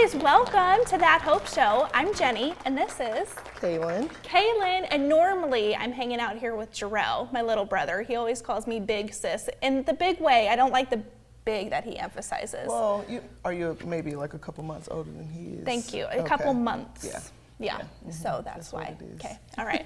guys, welcome to That Hope Show. I'm Jenny, and this is Kaylin. And normally I'm hanging out here with Jarrell, my little brother. He always calls me Big Sis, in the big way. I don't like the big that he emphasizes. Well, are you maybe like a couple months older than he is? Thank you. A couple months. Yeah. Mm-hmm. So that's why. Okay. All right.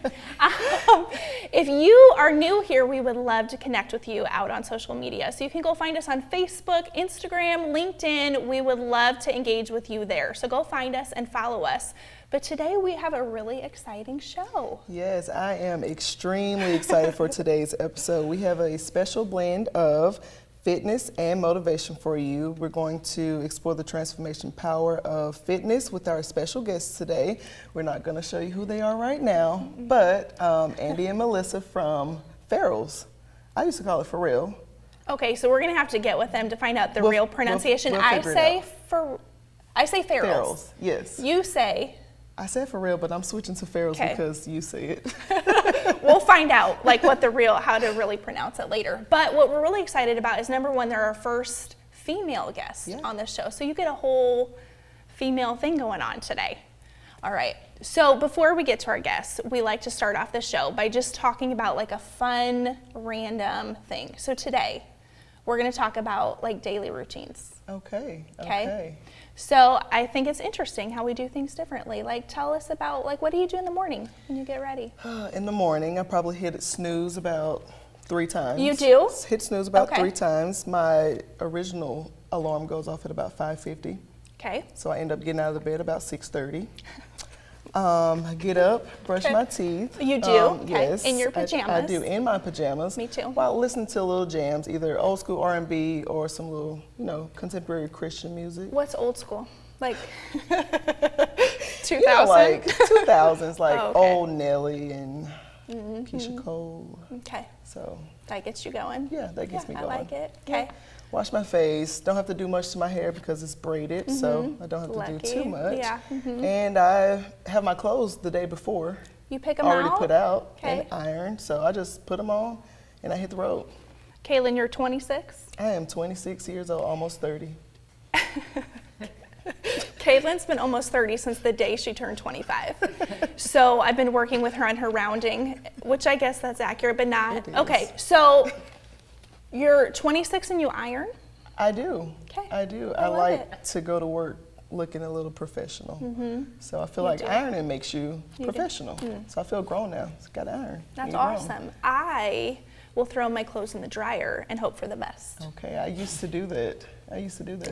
If you are new here, we would love to connect with you out on social media. So you can go find us on Facebook, Instagram, LinkedIn. We would love to engage with you there. So go find us and follow us. But today we have a really exciting show. Yes, I am extremely excited for today's episode. We have a special blend of fitness and motivation for you. We're going to explore the transformation power of fitness with our special guests today. We're not going to show you who they are right now, but Andye and Melissa from Farrell's. I used to call it For Real. Okay, so we're going to have to get with them to find out the real pronunciation. We'll I say Farrell's. Yes. You say? I said For Real, but I'm switching to Farrell's because you say it. We'll find out how to really pronounce it later. But what we're really excited about is, number one, they're our first female guest on this show. So you get a whole female thing going on today. All right. So before we get to our guests, we like to start off the show by just talking about like a fun, random thing. So today, we're going to talk about like daily routines. Okay. So I think it's interesting how we do things differently. Like, tell us about, like, what do you do in the morning when you get ready? In the morning, I probably hit snooze about 3 times. You do? Hit snooze about 3 times. My original alarm goes off at about 5:50. Okay. So I end up getting out of the bed about 6:30. I get up, brush my teeth. You do? Yes. In your pajamas? I do, in my pajamas. Me too. While listening to little jams, either old school R&B or some little, contemporary Christian music. What's old school? Like 2000? Like 2000s, like old Nelly and Keisha Cole. Okay. So that gets you going? Yeah, that gets me going. I like it. Okay. Yeah. Wash my face. Don't have to do much to my hair because it's braided, so I don't have to do too much. Yeah. And I have my clothes the day before. You pick them out? Already put out and ironed, so I just put them on and I hit the road. Kaylin, you're 26? I am 26 years old, almost 30. Kaylin's been almost 30 since the day she turned 25. So I've been working with her on her rounding, which I guess that's accurate, but not. Okay, so you're 26 and you iron? I do. Okay. I do. I like to go to work looking a little professional. So I feel like ironing makes you professional. So I feel grown now. It's got to iron. That's awesome. I will throw my clothes in the dryer and hope for the best. Okay, I used to do that.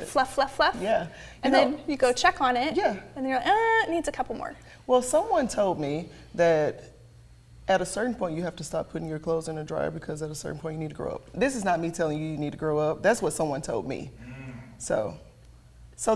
Fluff, fluff, fluff? Yeah. And then you go check on it. Yeah. And you're like, it needs a couple more. Well, someone told me that at a certain point you have to stop putting your clothes in the dryer because at a certain point you need to grow up. This is not me telling you need to grow up. That's what someone told me. So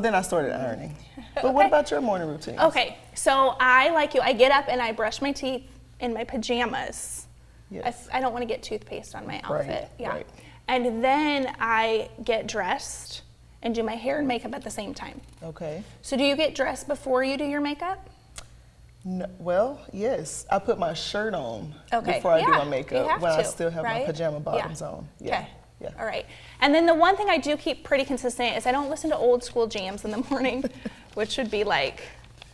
then I started ironing. But what about your morning routine? Okay, so I, like you, I get up and I brush my teeth in my pajamas. Yes. I don't want to get toothpaste on my outfit. Right. And then I get dressed and do my hair and makeup at the same time. Okay. So do you get dressed before you do your makeup? No, well, yes. I put my shirt on before I do my makeup I still have my pajama bottoms on. Yeah. Okay. Yeah. All right. And then the one thing I do keep pretty consistent is I don't listen to old school jams in the morning, which would be like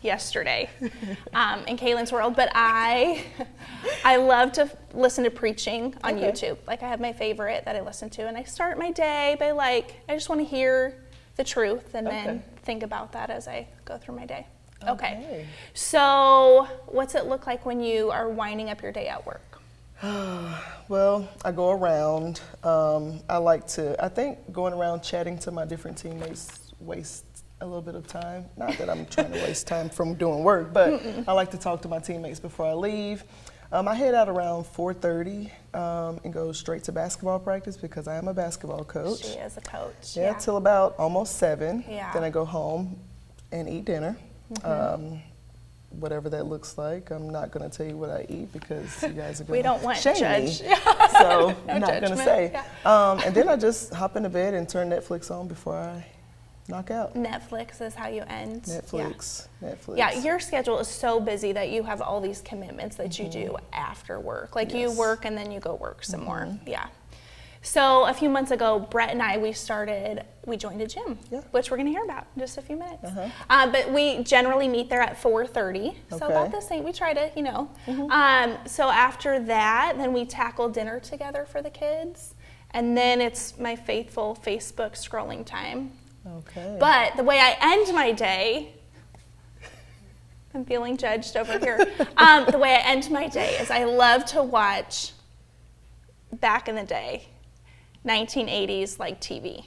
yesterday in Kaylin's world, but I love to listen to preaching on YouTube. Like I have my favorite that I listen to, and I start my day by I just want to hear the truth and then think about that as I go through my day. Okay. So what's it look like when you are winding up your day at work? Well, I go around. I think going around chatting to my different teammates wastes a little bit of time. Not that I'm trying to waste time from doing work, but I like to talk to my teammates before I leave. I head out around 4:30 and go straight to basketball practice because I am a basketball coach. She is a coach. Yeah, till about almost 7. Yeah. Then I go home and eat dinner. Whatever that looks like. I'm not going to tell you what I eat because you guys are going to shame me. So I'm not going to say. Yeah. And then I just hop into bed and turn Netflix on before I knock out. Netflix is how you end. Netflix. Yeah, your schedule is so busy that you have all these commitments that you do after work. Like you work and then you go work some more. Yeah. So a few months ago, Brett and I, we joined a gym, Yeah. which we're going to hear about in just a few minutes. Uh-huh. But we generally meet there at 4:30, so Okay. about the same. We try to, So after that, then we tackle dinner together for the kids, and then it's my faithful Facebook scrolling time. Okay. But the way I end my day, I'm feeling judged over here. The way I end my day is I love to watch, back in the day, 1980s like TV.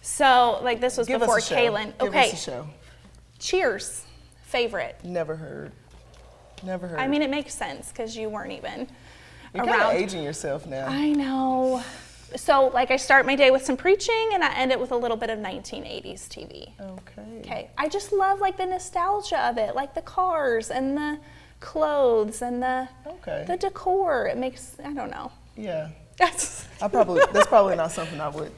So like this was Give before us a show. Kaylin. Give Okay. us a show. Cheers, favorite. Never heard. Never heard. I mean, it makes sense because you weren't even You're kind of around. aging yourself now. I know. So like I start my day with some preaching and I end it with a little bit of 1980s TV. Okay. Okay. I just love like the nostalgia of it, like the cars and the clothes and the decor. It makes, I don't know. Yeah. That's probably not something I would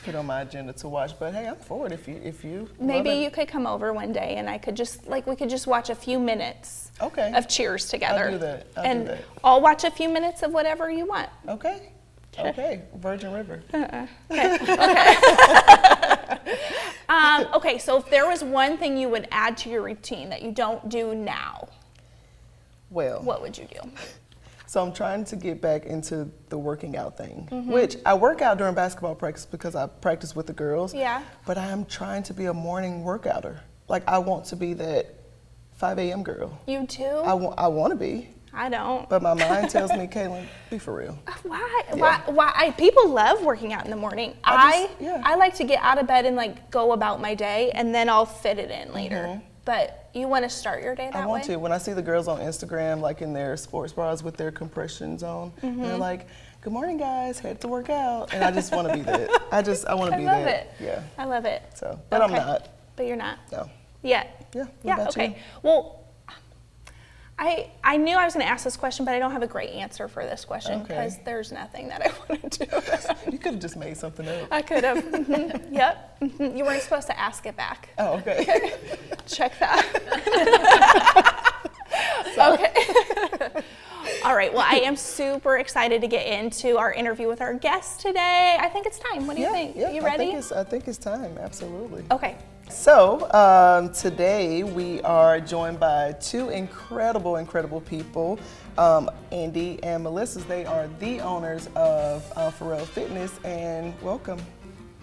put on my agenda to watch, but hey, I'm for it if you Maybe love it. you could come over one day and I could just, like, we could just watch a few minutes Okay. of Cheers together. I'll do that. And I'll watch a few minutes of whatever you want. Okay. Okay. Virgin River. Okay, so if there was one thing you would add to your routine that you don't do now, Well, what would you do? so I'm trying to get back into the working out thing, Mm-hmm. which I work out during basketball practice because I practice with the girls. Yeah. But I am trying to be a morning workouter. Like I want to be that 5 a.m. girl. You do? I want to be, I don't. but my mind tells me, Kaylin, be for real. Why? Yeah. Why? People love working out in the morning. Yeah. I like to get out of bed and like go about my day, and then I'll fit it in later. But you want to start your day that way? I want to. When I see the girls on Instagram, like in their sports bras with their compressions on, they're like, "Good morning, guys. Head to work out," and I just want to be that. I want to be love that. it. Yeah. I love it. So, but I'm not. But you're not. No. Yet. Yeah. What Yeah. about Okay. you? Well, I knew I was going to ask this question, but I don't have a great answer for this question Okay. because there's nothing that I want to do. You could have just made something up. I could have. Yep. You weren't supposed to ask it back. Oh, okay. Check that. Okay. All right. Well, I am super excited to get into our interview with our guest today. I think it's time. What do you think? Yeah. You ready? I think it's time. Absolutely. Okay. So today we are joined by two incredible people, Andye and Melissa. They are the owners of Pharrell Fitness, and welcome.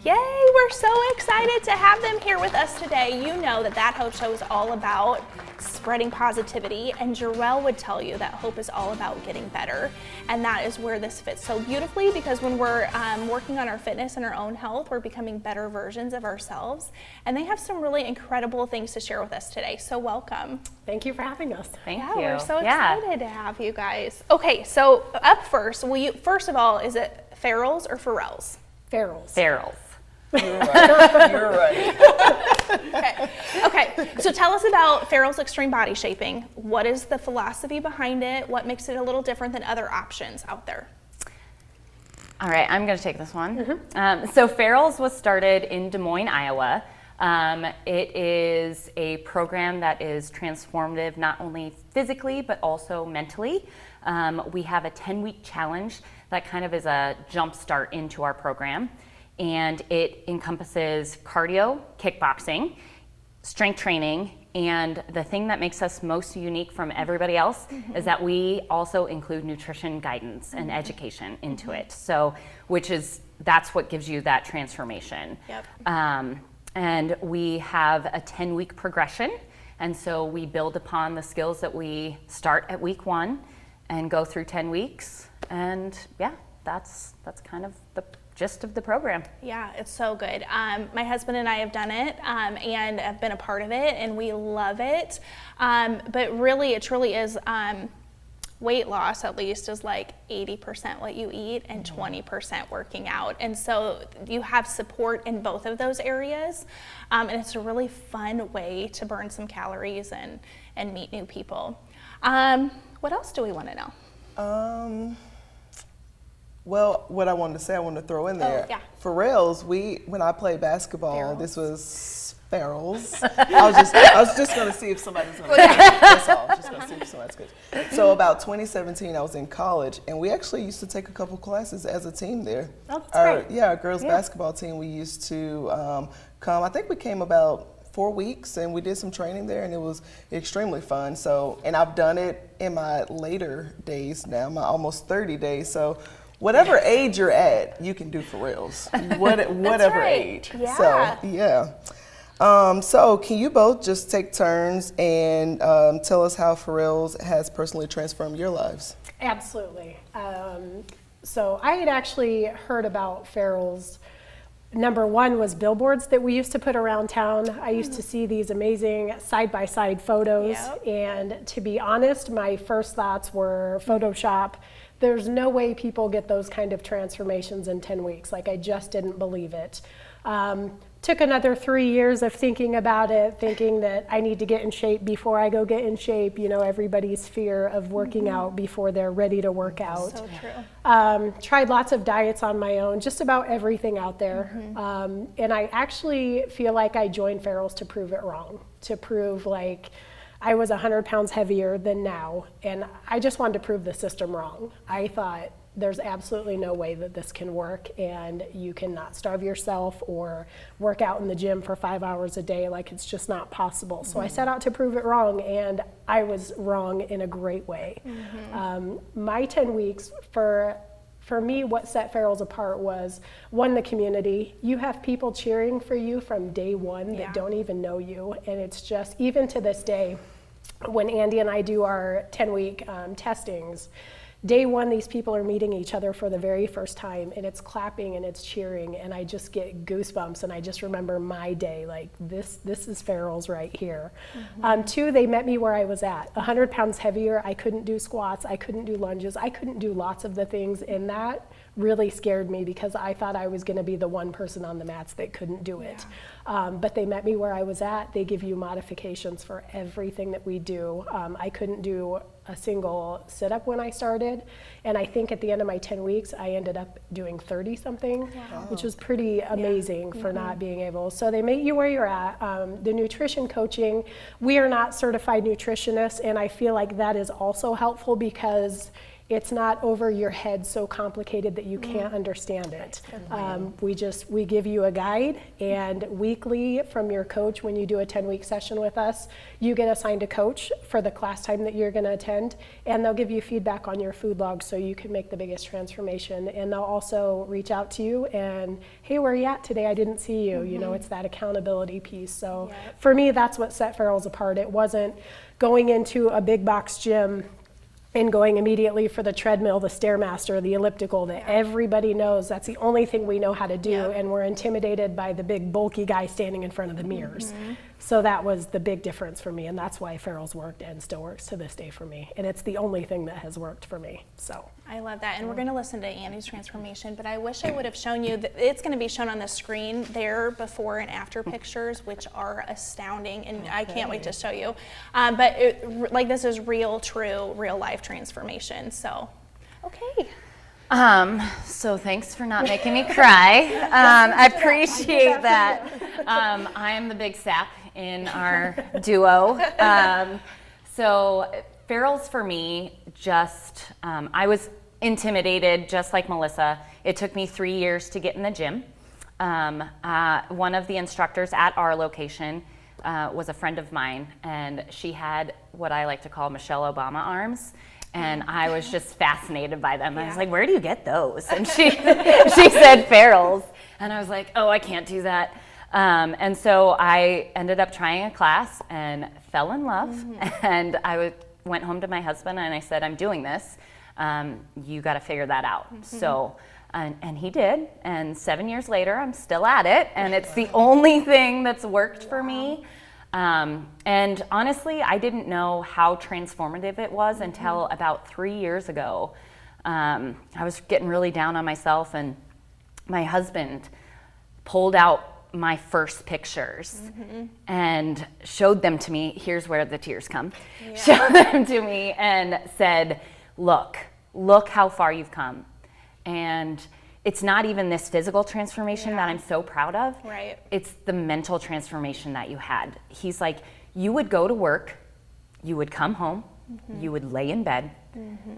Yay, we're so excited to have them here with us today. You know that Hope Show is all about spreading positivity, and Jarrell would tell you that hope is all about getting better, and that is where this fits so beautifully, because when we're working on our fitness and our own health, we're becoming better versions of ourselves, and they have some really incredible things to share with us today, so welcome. Thank you for having us. Thank you. We're so excited to have you guys. Okay, so up first, first of all, is it Farrell's or Pharrell's? Farrell's. Farrell's. You're right. You're right. Okay, so tell us about Farrell's Extreme Body Shaping. What is the philosophy behind it? What makes it a little different than other options out there? All right, I'm going to take this one. So Farrell's was started in Des Moines, Iowa. It is a program that is transformative not only physically but also mentally. We have a 10-week challenge that kind of is a jump start into our program. And it encompasses cardio, kickboxing, strength training, and the thing that makes us most unique from everybody else is that we also include nutrition guidance and education into it. So, that's what gives you that transformation. Yep. And we have a 10-week progression, and so we build upon the skills that we start at week 1 and go through 10 weeks. And yeah, that's kind of the gist of the program. Yeah, it's so good. My husband and I have done it and have been a part of it, and we love it. But really, it truly is weight loss, at least, is like 80% what you eat and 20% working out. And so you have support in both of those areas. And it's a really fun way to burn some calories and meet new people. What else do we want to know? Well, what I wanted to say, I wanted to throw in there. yeah. Ferrell's, when I played basketball, this was Ferrell's. I was just going to see if somebody's going to that's all. Just going to see if somebody's good. So about 2017, I was in college, and we actually used to take a couple classes as a team there. Oh, that's great. Our girls basketball team, we used to come. I think we came about 4 weeks, and we did some training there, and it was extremely fun. So, and I've done it in my later days now, my almost 30 days. So whatever age you're at, you can do Ferrell's, whatever age. Yeah. So, yeah. So can you both just take turns and tell us how Ferrell's has personally transformed your lives? Absolutely. So I had actually heard about Ferrell's. Number one was billboards that we used to put around town. I used to see these amazing side-by-side photos. Yep. And to be honest, my first thoughts were Photoshop. There's no way people get those kind of transformations in 10 weeks. Like, I just didn't believe it. Took another 3 years of thinking about it, thinking that I need to get in shape before I go get in shape. You know, everybody's fear of working out before they're ready to work out. So true. Tried lots of diets on my own, just about everything out there. And I actually feel like I joined Ferrell's to prove it wrong, to prove like I was 100 pounds heavier than now. And I just wanted to prove the system wrong. I thought, there's absolutely no way that this can work, and you cannot starve yourself or work out in the gym for 5 hours a day. Like, it's just not possible. So I set out to prove it wrong, and I was wrong in a great way. My 10 weeks, for me, what set Ferrell's apart was, one, the community. You have people cheering for you from day one that don't even know you, and it's just, even to this day, when Andye and I do our 10-week testings, day one, these people are meeting each other for the very first time, and it's clapping and it's cheering, and I just get goosebumps, and I just remember my day, like, this is Ferrell's right here. Two, they met me where I was at, 100 pounds heavier. I couldn't do squats, I couldn't do lunges, I couldn't do lots of the things, and that really scared me because I thought I was gonna be the one person on the mats that couldn't do it. But they met me where I was at. They give you modifications for everything that we do. I couldn't do a single sit-up when I started, and I think at the end of my 10 weeks I ended up doing 30 something, which was pretty amazing for not being able. So they meet you where you're at. The nutrition coaching, we are not certified nutritionists, and I feel like that is also helpful because it's not over your head so complicated that you can't understand it. We give you a guide, and weekly from your coach, when you do a 10-week session with us, you get assigned a coach for the class time that you're going to attend, and they'll give you feedback on your food log so you can make the biggest transformation. And they'll also reach out to you and, hey, where are you at today? I didn't see you. You know, it's that accountability piece. So for me, that's what set Ferrell's apart. It wasn't going into a big box gym and going immediately for the treadmill, the Stairmaster, the elliptical that everybody knows. That's the only thing we know how to do, and we're intimidated by the big bulky guy standing in front of the mirrors. So that was the big difference for me, and that's why Ferrell's worked and still works to this day for me. And it's the only thing that has worked for me. So I love that, and we're going to listen to Andye's transformation, but I wish I would have shown you that it's going to be shown on the screen there, before and after pictures, which are astounding, and I can't wait to show you. But like, this is real, true, real life transformation. So, okay. So thanks for not making me cry. I appreciate that. I am the big sap in our duo. So Ferrell's for me, just, I was intimidated just like Melissa. It took me 3 years to get in the gym. One of the instructors at our location was a friend of mine, and she had what I like to call Michelle Obama arms. And I was just fascinated by them. I was like, where do you get those? And she said Ferrell's. And I was like, oh, I can't do that. And so I ended up trying a class and fell in love. And I went home to my husband and I said, I'm doing this. You got to figure that out. So, and he did. And 7 years later, I'm still at it. And it's the only thing that's worked for me. And honestly, I didn't know how transformative it was until about 3 years ago. I was getting really down on myself, and my husband pulled out my first pictures and showed them to me. Here's where the tears come. Showed them to me and said, look how far you've come. And it's not even this physical transformation that I'm so proud of. Right. It's the mental transformation that you had. He's like, you would go to work, you would come home, you would lay in bed,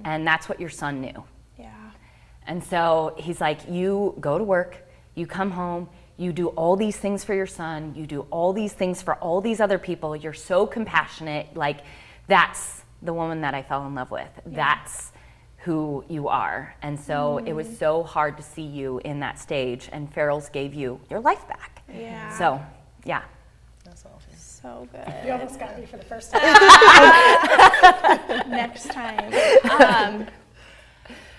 and that's what your son knew. Yeah. And so he's like, you go to work, you come home, you do all these things for your son, you do all these things for all these other people, you're so compassionate, like that's the woman that I fell in love with. That's who you are. And so it was so hard to see you in that stage, and Farrell's gave you your life back. Yeah. So, yeah. That's awesome. So good. You almost got me for the first time. Next time.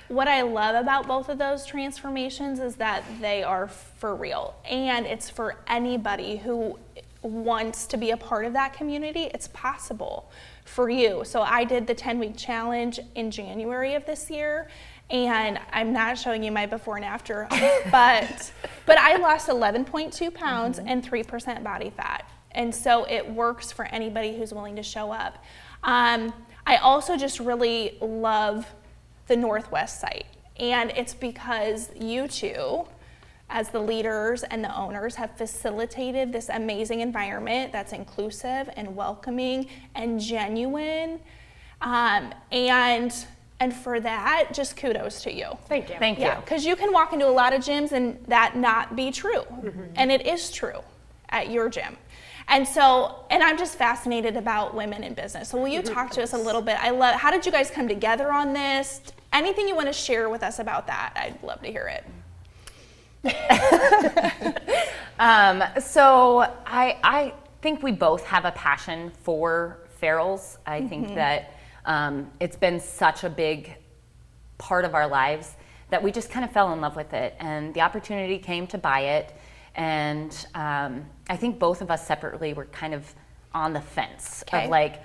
What I love about both of those transformations is that they are for real, and it's for anybody who wants to be a part of that community. It's possible for you. So I did the 10-week challenge in January of this year, and I'm not showing you my before and after, but I lost 11.2 pounds and 3% body fat. And so it works for anybody who's willing to show up. I also just really love the Northwest site, and it's because you two, as the leaders and the owners, have facilitated this amazing environment that's inclusive and welcoming and genuine, and for that, just kudos to you. Thank you. Thank you. Yeah, because you can walk into a lot of gyms and that not be true, and it is true at your gym. And so, and I'm just fascinated about women in business. So will you talk to us a little bit? How did you guys come together on this? Anything you want to share with us about that, I'd love to hear it. So I think we both have a passion for Farrell's. I think that it's been such a big part of our lives that we just kind of fell in love with it, and the opportunity came to buy it. And I think both of us separately were kind of on the fence of like,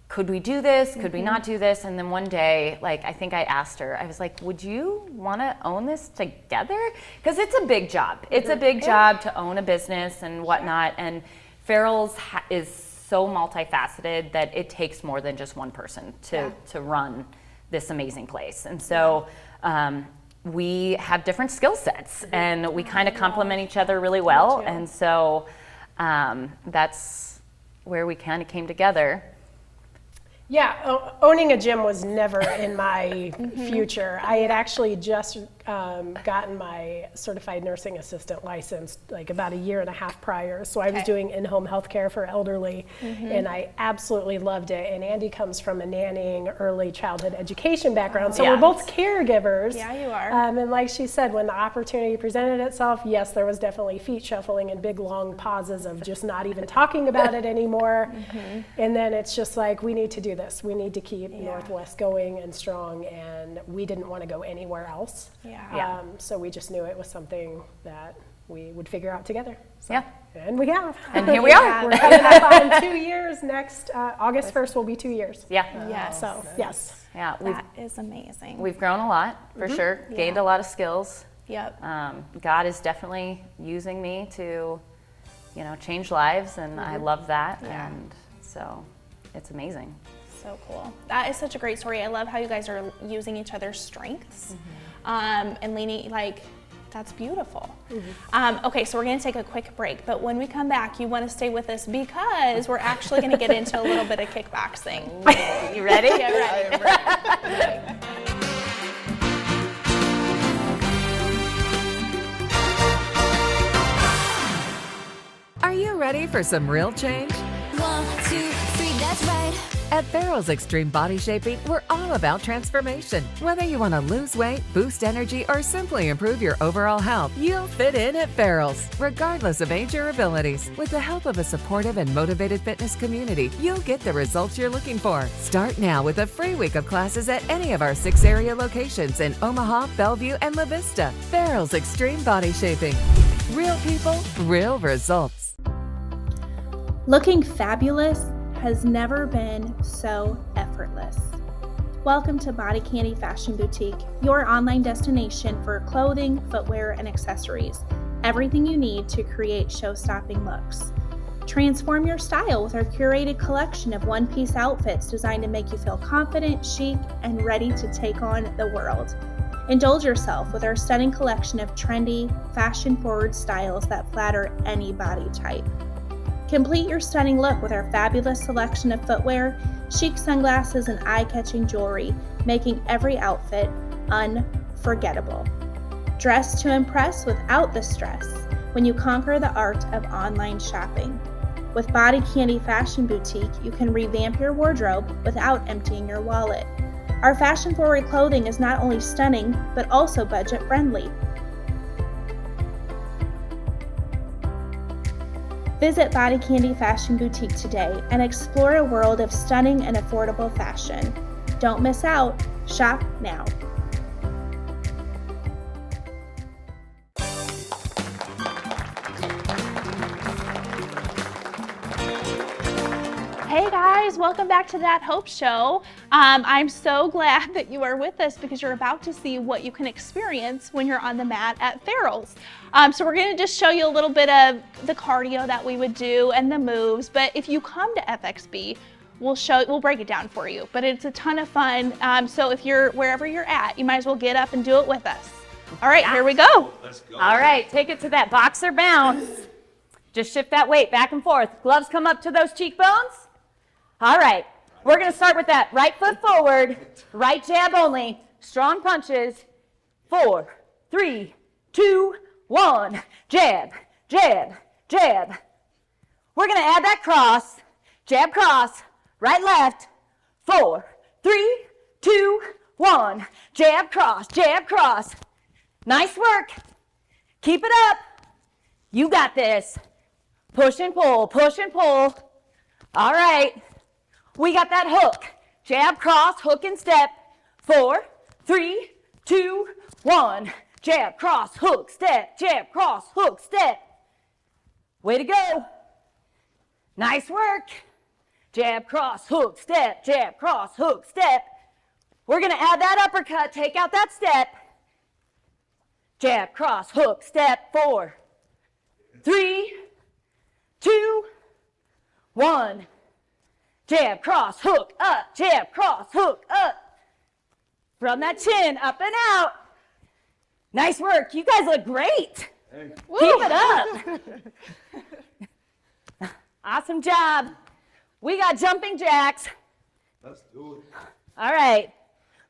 could we do this? Could we not do this? And then one day, like, I think I asked her, I was like, would you want to own this together? Because it's a big job. It's a big job to own a business and whatnot. And Farrell's is so multifaceted that it takes more than just one person to run this amazing place. And so we have different skill sets, and we kind of complement each other really well. And so that's where we kind of came together. Yeah, owning a gym was never in my future. I had actually just gotten my certified nursing assistant license like about a year and a half prior. So I was doing in-home healthcare for elderly, and I absolutely loved it. And Andye comes from a nannying, early childhood education background, so we're both caregivers. Yeah, you are. And like she said, when the opportunity presented itself, yes, there was definitely feet shuffling and big long pauses of just not even talking about it anymore. And then it's just like, we need to do this. We need to keep Northwest going and strong, and we didn't want to go anywhere else. So we just knew it was something that we would figure out together. So, and we have. And here we are. We're coming up on 2 years next. August 1st will be 2 years. Yes. So, yes. Yeah, That is amazing. we've grown a lot, for sure. Gained a lot of skills. Yep. God is definitely using me to, change lives, and I love that. And so it's amazing. So cool. That is such a great story. I love how you guys are using each other's strengths and leaning, like, that's beautiful. Okay, so we're going to take a quick break, but when we come back, you want to stay with us because we're actually going to get into a little bit of kickboxing. You ready? Yeah, ready. I am ready. Are you ready for some real change? 1, 2, 3, that's right. At Farrell's Extreme Body Shaping, we're all about transformation. Whether you want to lose weight, boost energy, or simply improve your overall health, you'll fit in at Farrell's, regardless of age or abilities. With the help of a supportive and motivated fitness community, you'll get the results you're looking for. Start now with a free week of classes at any of our 6 area locations in Omaha, Bellevue, and La Vista. Farrell's Extreme Body Shaping. Real people, real results. Looking fabulous has never been so effortless. Welcome to Body Candy Fashion Boutique, your online destination for clothing, footwear, and accessories. Everything you need to create show-stopping looks. Transform your style with our curated collection of one-piece outfits designed to make you feel confident, chic, and ready to take on the world. Indulge yourself with our stunning collection of trendy, fashion-forward styles that flatter any body type. Complete your stunning look with our fabulous selection of footwear, chic sunglasses, and eye-catching jewelry, making every outfit unforgettable. Dress to impress without the stress when you conquer the art of online shopping. With Body Candy Fashion Boutique, you can revamp your wardrobe without emptying your wallet. Our fashion-forward clothing is not only stunning, but also budget-friendly. Visit Body Candy Fashion Boutique today and explore a world of stunning and affordable fashion. Don't miss out. Shop now. Hey guys, welcome back to That Hope Show. I'm so glad that you are with us because you're about to see what you can experience when you're on the mat at Farrell's. So we're going to just show you a little bit of the cardio that we would do and the moves, but if you come to FXB, we'll break it down for you, but it's a ton of fun. So if you're wherever you're at, you might as well get up and do it with us. All right, Here we go. Let's go. All right, take it to that boxer bounce. Just shift that weight back and forth. Gloves come up to those cheekbones. All right, we're gonna start with that right foot forward, right jab only, strong punches. 4, 3, 2, 1, jab, jab, jab. We're gonna add that cross, jab, cross, right, left. 4, 3, 2, 1, jab, cross, jab, cross. Nice work. Keep it up. You got this. Push and pull, push and pull. All right. We got that hook. Jab, cross, hook, and step. 4, 3, 2, 1. Jab, cross, hook, step. Jab, cross, hook, step. Way to go. Nice work. Jab, cross, hook, step. Jab, cross, hook, step. We're going to add that uppercut. Take out that step. Jab, cross, hook, step. 4, 3, 2, 1. Jab, cross, hook, up. Jab, cross, hook, up. From that chin, up and out. Nice work. You guys look great. Hey. Keep it up. Awesome job. We got jumping jacks. Let's do it. All right.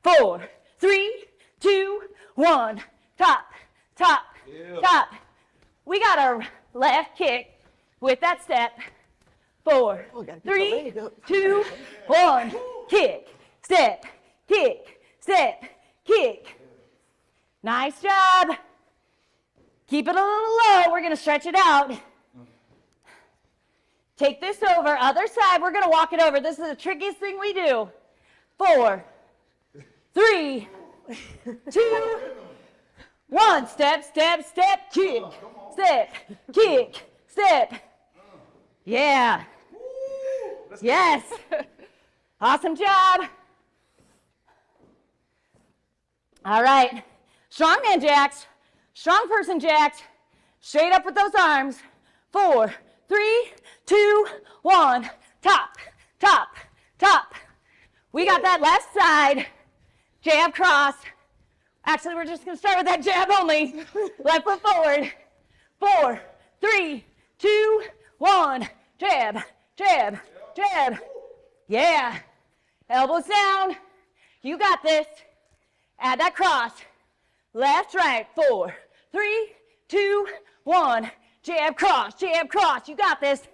4, 3, 2, 1. Top, top, top. We got our left kick with that step. 4, 3, 2, 1. Kick, step, kick, step, kick. Nice job. Keep it a little low. We're going to stretch it out. Take this over. Other side. We're going to walk it over. This is the trickiest thing we do. 4, 3, 2, 1. Step, step, step, kick, step, kick, step. Yeah. Yes. Awesome job. All right. Strongman jacks, strong person jacks, straight up with those arms. 4, 3, 2, 1. Top, top, top. We got that left side. Jab, cross. Actually, we're just going to start with that jab only. Left foot forward. 4, 3, 2, 1. Jab, jab, jab. Yeah. Elbows down. You got this. Add that cross. Left, right. 4, 3, 2, 1. Jab, cross, jab, cross. You got this.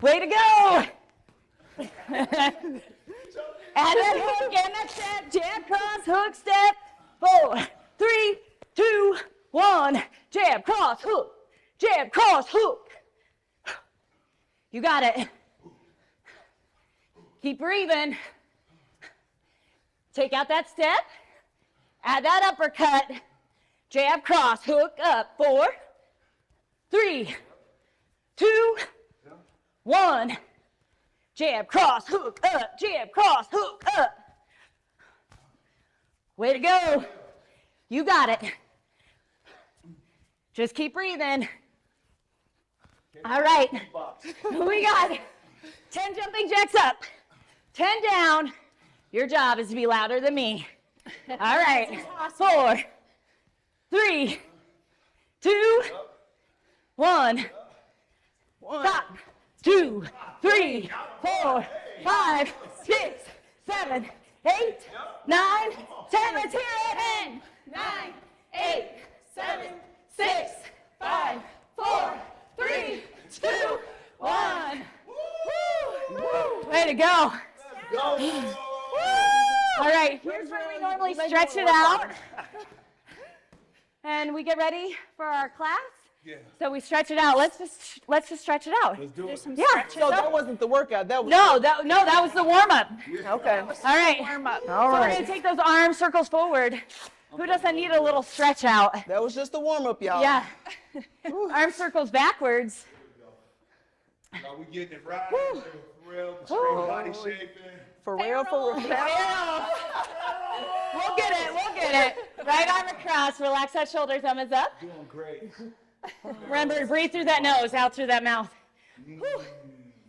Way to go. Add that hook and that step. Jab, cross, hook, step. 4, 3, 2, 1. Jab, cross, hook. Jab, cross, hook. You got it. Keep breathing. Take out that step. Add that uppercut. Jab, cross, hook, up. 4, 3, 2, 1. Jab, cross, hook, up. Jab, cross, hook, up. Way to go. You got it. Just keep breathing. All right. We got 10 jumping jacks up, 10 down, Your job is to be louder than me. All right. 4, 3, 2, 1. Stop. 2, 3, 4, 5, 6, 7, 8, 9, 10. Let's hear it. 10, 9, 8, 7, 6, 5, 4, 3, 2, 1. Woo! Way to go. All right, here's where we normally stretch it out. And we get ready for our class. Yeah. So we stretch it out. Let's just stretch it out. Let's do it. Yeah. So that wasn't the workout. That was No, that was the warm up. okay. All right. Warm up. All So we're right. gonna take those arm circles forward. Who doesn't need a little stretch out? That was just the warm up, y'all. Yeah. Arm circles backwards. Are we getting it right? For real, extreme body shaping. For real, for real. We'll get it. Right arm across, relax that shoulder, thumb is up. Doing great. Remember to breathe through that nose, out through that mouth. Whew.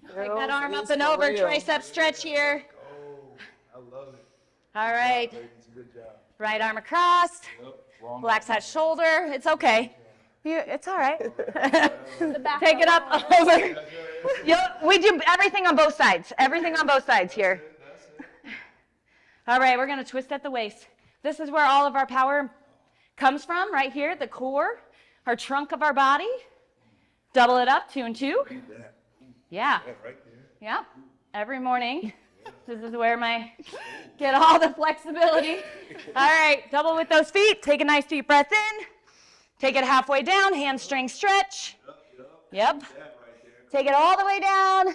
Take that arm up and for over, real. tricep stretch here. I love it. All right, Ladies, good job. right arm across, Yep. Wrong. relax that shoulder, it's okay. It's all right. The back Take it up arm. over. We do everything on both sides, here. All right, we're gonna twist at the waist. This is where all of our power comes from, right here, the core, our trunk of our body. Double it up, 2 and 2. Yeah, Yeah, right there. yeah. Every morning, this is where get all the flexibility. All right, double with those feet. Take a nice deep breath in. Take it halfway down, hamstring stretch. Yep. Take it all the way down.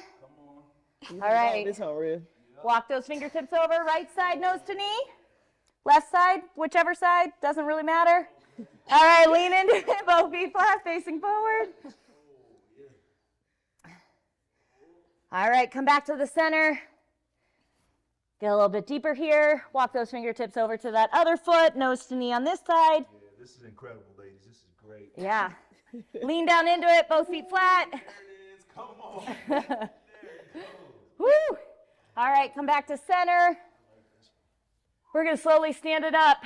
All right. This one real. Walk those fingertips over, right side nose to knee. Left side, whichever side, doesn't really matter. All right, lean into it, both feet flat, facing forward. All right, come back to the center. Get a little bit deeper here. Walk those fingertips over to that other foot, nose to knee on this side. Yeah, this is incredible, ladies. This is great. Yeah. Lean down into it, both feet flat. There it is. Come on. Woo! All right, come back to center. We're gonna slowly stand it up.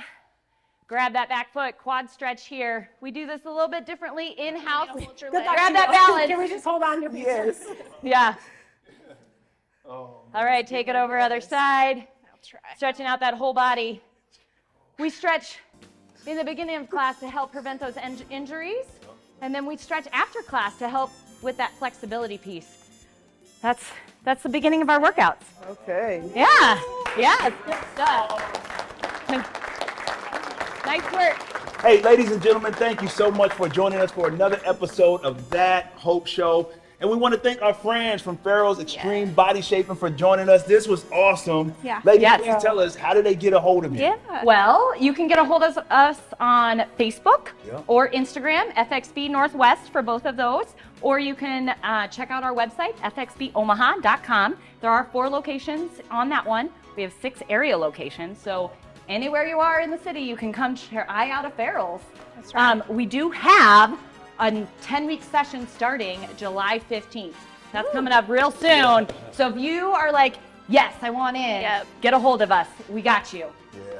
Grab that back foot, quad stretch here. We do this a little bit differently in-house. Hold your Good leg. luck Grab to that you. balance. Can we just hold on to it? Yes. Yeah. Oh, All right, take it over other side. I'll try. Stretching out that whole body. We stretch in the beginning of class to help prevent those injuries. And then we stretch after class to help with that flexibility piece. That's the beginning of our workouts. Okay. Yeah, it's good stuff. Nice work. Hey, ladies and gentlemen, thank you so much for joining us for another episode of That Hope Show. And we want to thank our friends from Farrell's Extreme Body Shaping for joining us. This was awesome. Yeah. Ladies, Yes. please tell us, how do they get a hold of you? Yeah. Well, you can get a hold of us on Facebook Yeah. or Instagram, FXB Northwest for both of those. Or you can check out our website, fxbomaha.com. There are 4 locations on that one. We have 6 area locations. So anywhere you are in the city, you can come check your eye out of Farrell's. That's right. We do have a 10-week session starting July 15th. That's coming up real soon. So if you are like, yes, I want in, Yep. get a hold of us. We got you.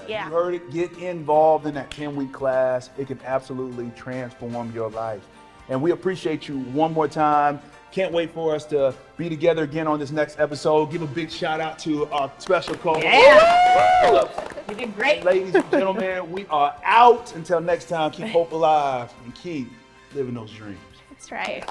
Yeah. You heard it. Get involved in that 10-week class. It can absolutely transform your life. And we appreciate you one more time. Can't wait for us to be together again on this next episode. Give a big shout out to our special co-host. Yeah. You did great. Ladies and gentlemen, we are out. Until next time, keep hope alive and keep living those dreams. That's right.